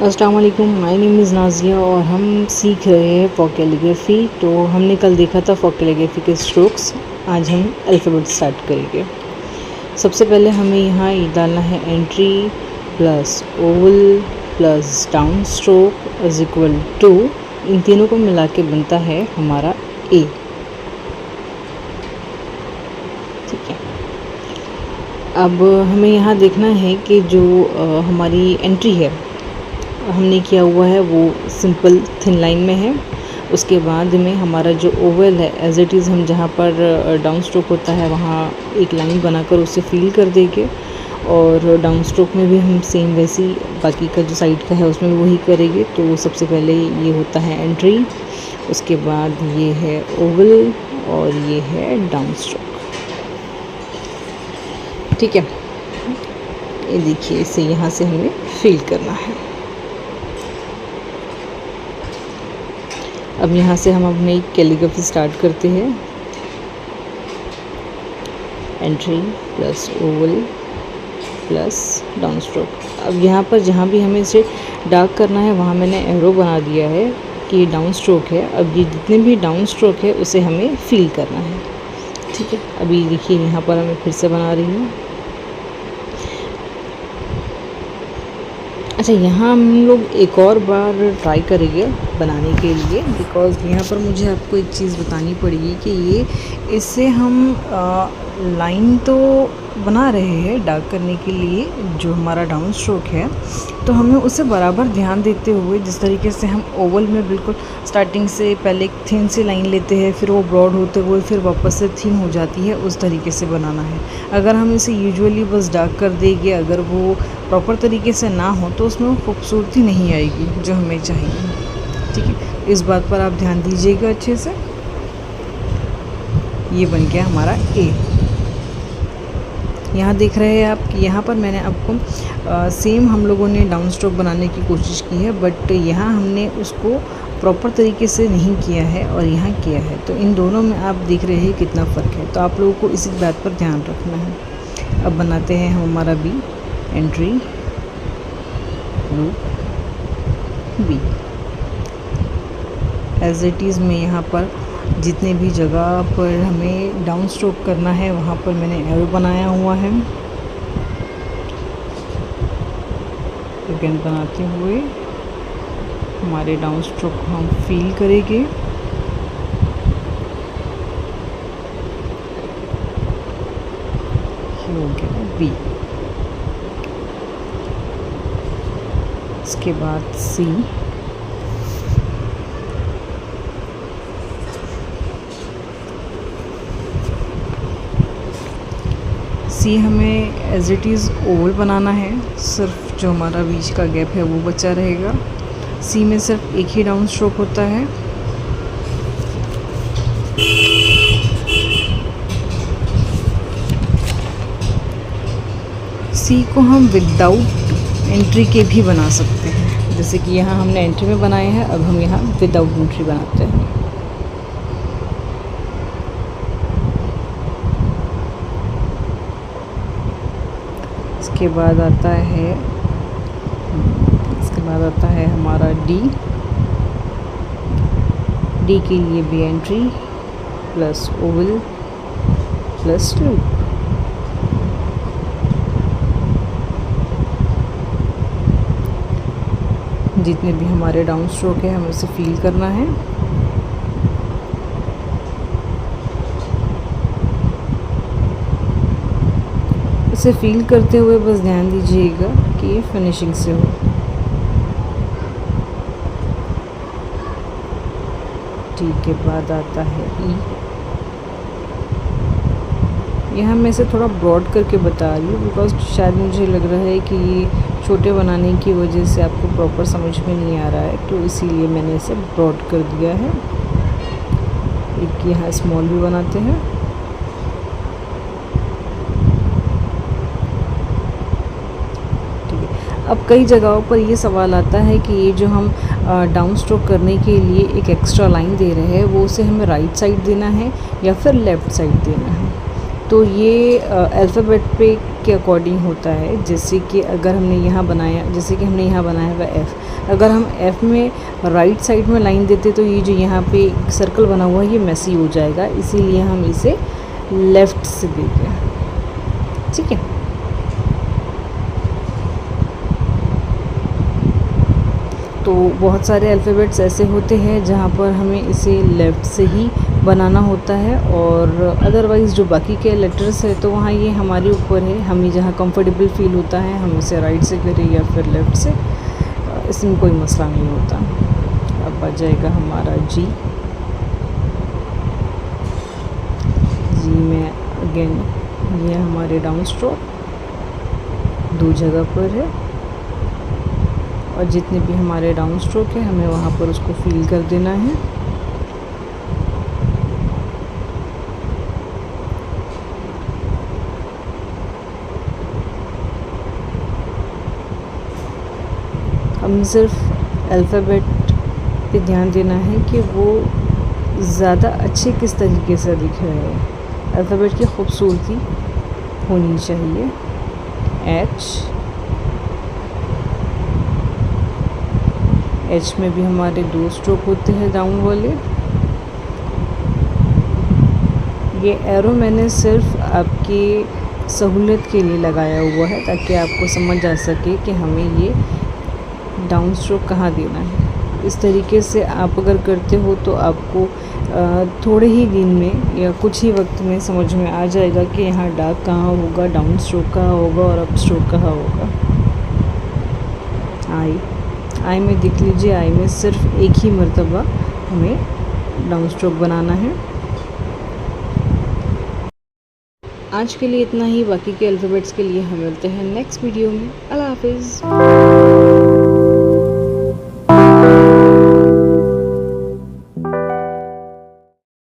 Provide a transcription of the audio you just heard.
अस्सलाम वालेकुम, my name is Nazia और हम सीख रहे हैं फॉर कैलीग्राफी। तो हमने कल देखा था फॉर कैलीग्राफी के स्ट्रोक्स। आज हम अल्फ़ाबेट स्टार्ट करेंगे। सबसे पहले हमें यहाँ ये डालना है entry plus oval plus down stroke is equal to, इन तीनों को मिला के बनता है हमारा ए। ठीक है, अब हमें यहाँ देखना है कि जो हमारी एंट्री है हमने किया हुआ है वो सिंपल थिन लाइन में है। उसके बाद में हमारा जो ओवल है एज इट इज़ हम जहाँ पर डाउन स्ट्रोक होता है वहाँ एक लाइन बनाकर उसे फिल कर देंगे, और डाउन स्ट्रोक में भी हम सेम वैसी बाकी का जो साइड का है उसमें भी वही करेंगे। तो सबसे पहले ये होता है एंट्री, उसके बाद ये है ओवल और ये है डाउन स्ट्रोक। ठीक है, ये देखिए इसे यहाँ से हमें फिल करना है। अब यहाँ से हम अपनी कैलीग्राफी स्टार्ट करते हैं। Entry plus oval plus down stroke. अब यहाँ पर जहाँ भी हमें इसे डार्क करना है वहाँ मैंने एरो बना दिया है कि ये डाउन स्ट्रोक है। अब ये जितने भी डाउन स्ट्रोक है उसे हमें फिल करना है। ठीक है, अभी देखिए यहाँ पर मैं फिर से बना रही हूँ। अच्छा, यहाँ हम लोग एक और बार ट्राई करेंगे बनाने के लिए, बिकॉज़ यहाँ पर मुझे आपको एक चीज़ बतानी पड़ेगी कि ये इससे हम लाइन तो बना रहे हैं डार्क करने के लिए जो हमारा डाउन स्ट्रोक है, तो हमें उसे बराबर ध्यान देते हुए जिस तरीके से हम ओवल में बिल्कुल स्टार्टिंग से पहले एक थिन सी लाइन लेते हैं, फिर वो ब्रॉड होते हुए फिर वापस से थिन हो जाती है, उस तरीके से बनाना है। अगर हम इसे यूजुअली बस डार्क कर देंगे, अगर वो प्रॉपर तरीके से ना हो तो उसमें वो खूबसूरती नहीं आएगी जो हमें चाहिए। ठीक है, इस बात पर आप ध्यान दीजिएगा अच्छे से। ये बन गया हमारा ए। यहाँ देख रहे हैं आप कि यहाँ पर मैंने आपको सेम हम लोगों ने डाउन स्ट्रोक बनाने की कोशिश की है, बट यहाँ हमने उसको प्रॉपर तरीके से नहीं किया है और यहाँ किया है। तो इन दोनों में आप देख रहे हैं कितना फ़र्क है, तो आप लोगों को इसी बात पर ध्यान रखना है। अब बनाते हैं हम हमारा B. Entry loop B as it is. मैं यहाँ पर जितने भी जगह पर हमें डाउन स्ट्रोक करना है वहाँ पर मैंने एरो बनाया हुआ है। अगेन बनाते हुए हमारे डाउन स्ट्रोक को हम फील करेंगे। ये हो गया बी। इसके बाद सी। सी हमें एज इट इज़ ओवल बनाना है, सिर्फ जो हमारा बीच का गैप है वो बचा रहेगा। सी में सिर्फ एक ही डाउन स्ट्रोक होता है। सी को हम विदाउट एंट्री के भी बना सकते हैं, जैसे कि यहाँ हमने एंट्री में बनाए हैं, अब हम यहाँ विदाउट एंट्री बनाते हैं। इसके बाद आता है हमारा डी। डी के लिए भी entry plus oval plus loop. जितने भी हमारे डाउन स्ट्रोक है हमें उसे फील करना है। इसे फील करते हुए बस ध्यान दीजिएगा कि ये फिनिशिंग से हो। टी के बाद आता है ई। यहाँ मैं इसे थोड़ा ब्रॉड करके बता रही हूँ, बिकॉज शायद मुझे लग रहा है कि ये छोटे बनाने की वजह से आपको प्रॉपर समझ में नहीं आ रहा है, तो इसीलिए मैंने इसे ब्रॉड कर दिया है। एक यहाँ स्मॉल भी बनाते हैं। अब कई जगहों पर ये सवाल आता है कि ये जो हम डाउन स्ट्रोक करने के लिए एक एक्स्ट्रा लाइन दे रहे हैं वो उसे हमें राइट साइड देना है या फिर लेफ़्ट साइड देना है। तो ये अल्फ़ाबेट पे के अकॉर्डिंग होता है। जैसे कि अगर हमने यहाँ बनाया, जैसे कि हमने यहाँ बनाया हुआ एफ़, अगर हम एफ़ में राइट साइड में लाइन देते तो ये जो यहाँ पे एक सर्कल बना हुआ है ये मेसी हो जाएगा, इसीलिए हम इसे लेफ़्ट से देंगे। ठीक है। तो बहुत सारे अल्फ़ाबेट्स ऐसे होते हैं जहाँ पर हमें इसे लेफ़्ट से ही बनाना होता है, और अदरवाइज़ जो बाकी के लेटर्स है तो वहाँ ये हमारे ऊपर है, हमें जहाँ कंफर्टेबल फ़ील होता है हम इसे राइट से करें या फिर लेफ़्ट से, इसमें कोई मसला नहीं होता। अब आ जाएगा हमारा जी। जी में अगेन ये हमारे डाउन स्ट्रोक 2 जगह पर है, और जितने भी हमारे डाउन स्ट्रोक है हमें वहाँ पर उसको फील कर देना है। हम सिर्फ अल्फ़ाबेट पे ध्यान देना है कि वो ज़्यादा अच्छे किस तरीके से दिख रहे हैं। अल्फ़ाबेट की खूबसूरती होनी चाहिए। एच में भी हमारे 2 स्ट्रोक होते हैं डाउन वाले। ये एरो मैंने सिर्फ आपकी सहूलियत के लिए लगाया हुआ है ताकि आपको समझ आ सके कि हमें ये डाउन स्ट्रोक कहाँ देना है। इस तरीके से आप अगर करते हो तो आपको थोड़े ही दिन में या कुछ ही वक्त में समझ में आ जाएगा कि यहाँ डार्क कहाँ होगा, डाउन स्ट्रोक कहाँ होगा और अप स्ट्रोक कहाँ होगा। आई में देख लीजिए, आई में सिर्फ एक ही मर्तबा हमें डाउन स्ट्रोक बनाना है। आज के लिए इतना ही, बाकी के अल्फ़ाबेट्स के लिए हम मिलते हैं नेक्स्ट वीडियो में। अल्लाह हाफिज़।